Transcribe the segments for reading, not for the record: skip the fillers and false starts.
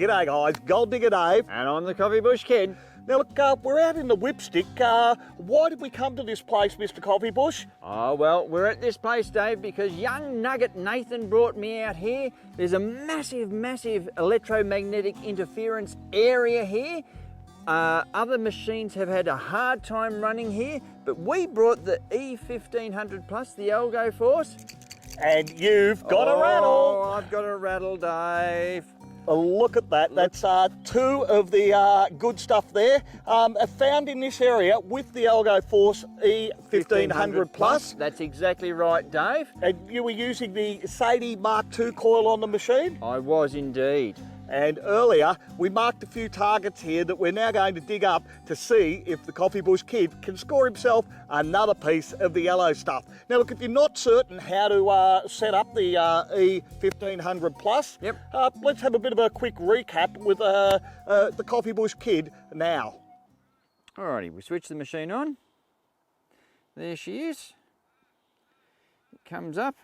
G'day guys, Gold Digger Dave. And I'm the Coffee Bush Kid. Now look, we're out in the Whipstick. Why did we come to this place, Mr. Coffee Bush? Oh, well, we're at this place, Dave, because young nugget Nathan brought me out here. There's a massive, massive electromagnetic interference area here. Other machines have had a hard time running here, but we brought the E1500 Plus, the AlgoForce. And you've got a rattle. Oh, I've got a rattle, Dave. Look at that. That's two of the good stuff there. Found in this area with the AlgoForce E1500 Plus. That's exactly right, Dave. And you were using the Sadie Mark II coil on the machine? I was indeed. And earlier we marked a few targets here that we're now going to dig up to see if the Coffee Bush Kid can score himself another piece of the yellow stuff. Now look, if you're not certain how to set up the E1500 Plus, yep. Let's have a bit of a quick recap with the Coffee Bush Kid now. Alrighty, we switch the machine on. There she is. It comes up.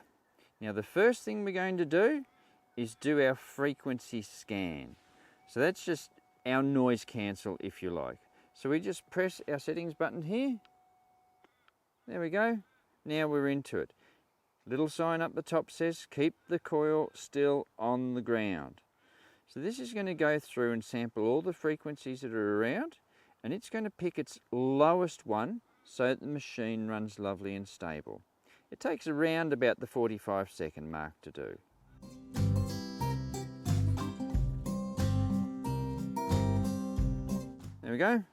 Now the first thing we're going to do is do our frequency scan. So that's just our noise cancel, if you like. So we just press our settings button here. There we go. Now we're into it. Little sign up the top says keep the coil still on the ground. So this is going to go through and sample all the frequencies that are around, and it's going to pick its lowest one so that the machine runs lovely and stable. It takes around about the 45-second mark to do. There we go.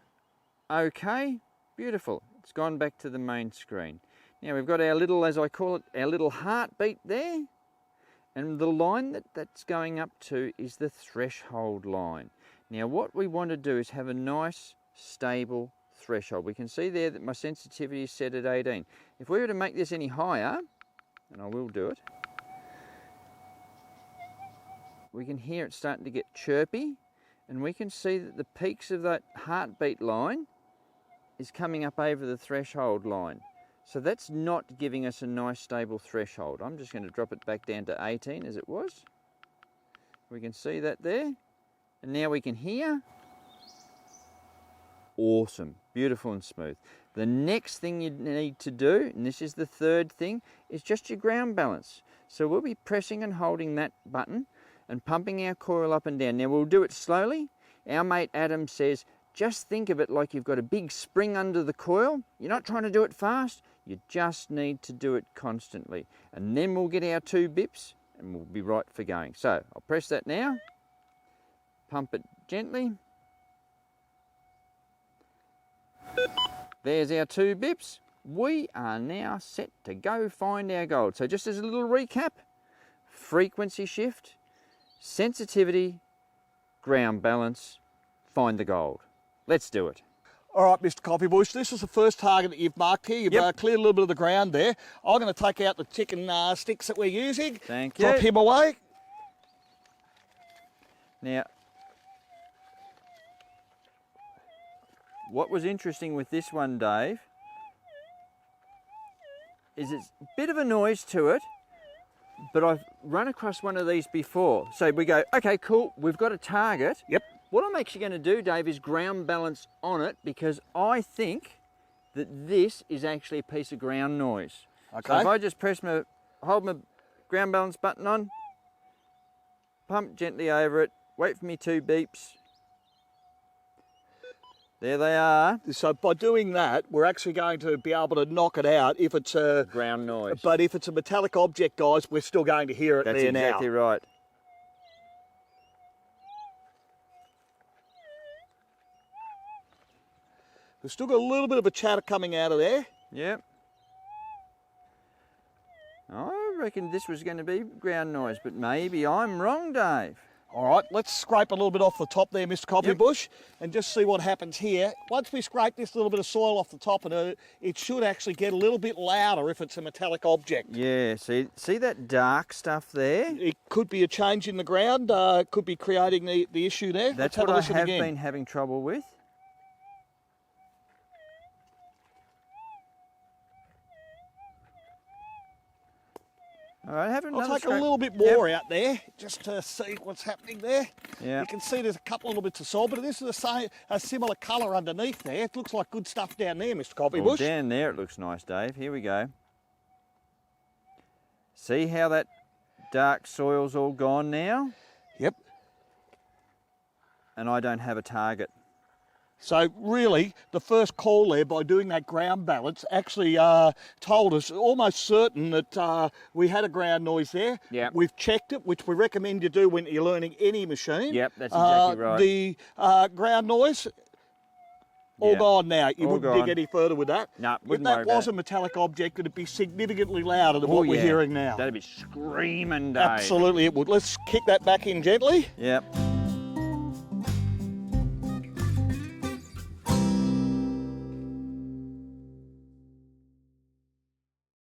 Okay, beautiful. It's gone back to the main screen. Now we've got our little, as I call it, our little heartbeat there. And the line that's going up to is the threshold line. Now what we want to do is have a nice, stable threshold. We can see there that my sensitivity is set at 18. If we were to make this any higher, and I will do it, we can hear it starting to get chirpy. And we can see that the peaks of that heartbeat line is coming up over the threshold line. So that's not giving us a nice stable threshold. I'm just going to drop it back down to 18 as it was. We can see that there. And now we can hear. Awesome, beautiful and smooth. The next thing you need to do, and this is the third thing, is just your ground balance. So we'll be pressing and holding that button and pumping our coil up and down. Now we'll do it slowly. Our mate Adam says, just think of it like you've got a big spring under the coil. You're not trying to do it fast, you just need to do it constantly. And then we'll get our 2 bips and we'll be right for going. So I'll press that now, pump it gently. There's our 2 bips. We are now set to go find our gold. So just as a little recap, frequency shift, sensitivity, ground balance, find the gold. Let's do it. All right, Mr. Coffee Bush, this is the first target that you've marked here. You've cleared a little bit of the ground there. I'm going to take out the chicken sticks that we're using. Thank you. Drop him away. Now, what was interesting with this one, Dave, is it's a bit of a noise to it, but I've run across one of these before. So we go, okay, cool, we've got a target. Yep. What I'm actually going to do, Dave, is ground balance on it because I think that this is actually a piece of ground noise. Okay. So if I just hold my ground balance button on, pump gently over it, wait for me 2 beeps. There they are. So by doing that, we're actually going to be able to knock it out if it's a ground noise. But if it's a metallic object, guys, we're still going to hear it there now. That's exactly right. We've still got a little bit of a chatter coming out of there. Yep. I reckon this was going to be ground noise, but maybe I'm wrong, Dave. All right, let's scrape a little bit off the top there, Mr. Coffee Bush, and just see what happens here. Once we scrape this little bit of soil off the top, it should actually get a little bit louder if it's a metallic object. Yeah, see that dark stuff there? It could be a change in the ground, could be creating the issue there. That's what I have been having trouble with. All right, have another I'll take a scrape. little bit more out there just to see what's happening there. Yeah. You can see there's a couple little bits of soil, but this is a similar colour underneath there. It looks like good stuff down there, Mr. Well, Coffeebush. down there it looks nice, Dave. Here we go. See how that dark soil's all gone now? Yep. And I don't have a target. So really, the first call there by doing that ground balance actually told us almost certain that we had a ground noise there. Yep. We've checked it, which we recommend you do when you're learning any machine. Yep, that's exactly right. The ground noise, all Yep. gone now. You All wouldn't gone. dig any further with that. No, if wouldn't worry that about was it. a metallic object, it'd be significantly louder than Oh, what we're yeah. hearing now. That'd be screaming, Dave. Absolutely it would. Let's kick that back in gently. Yep.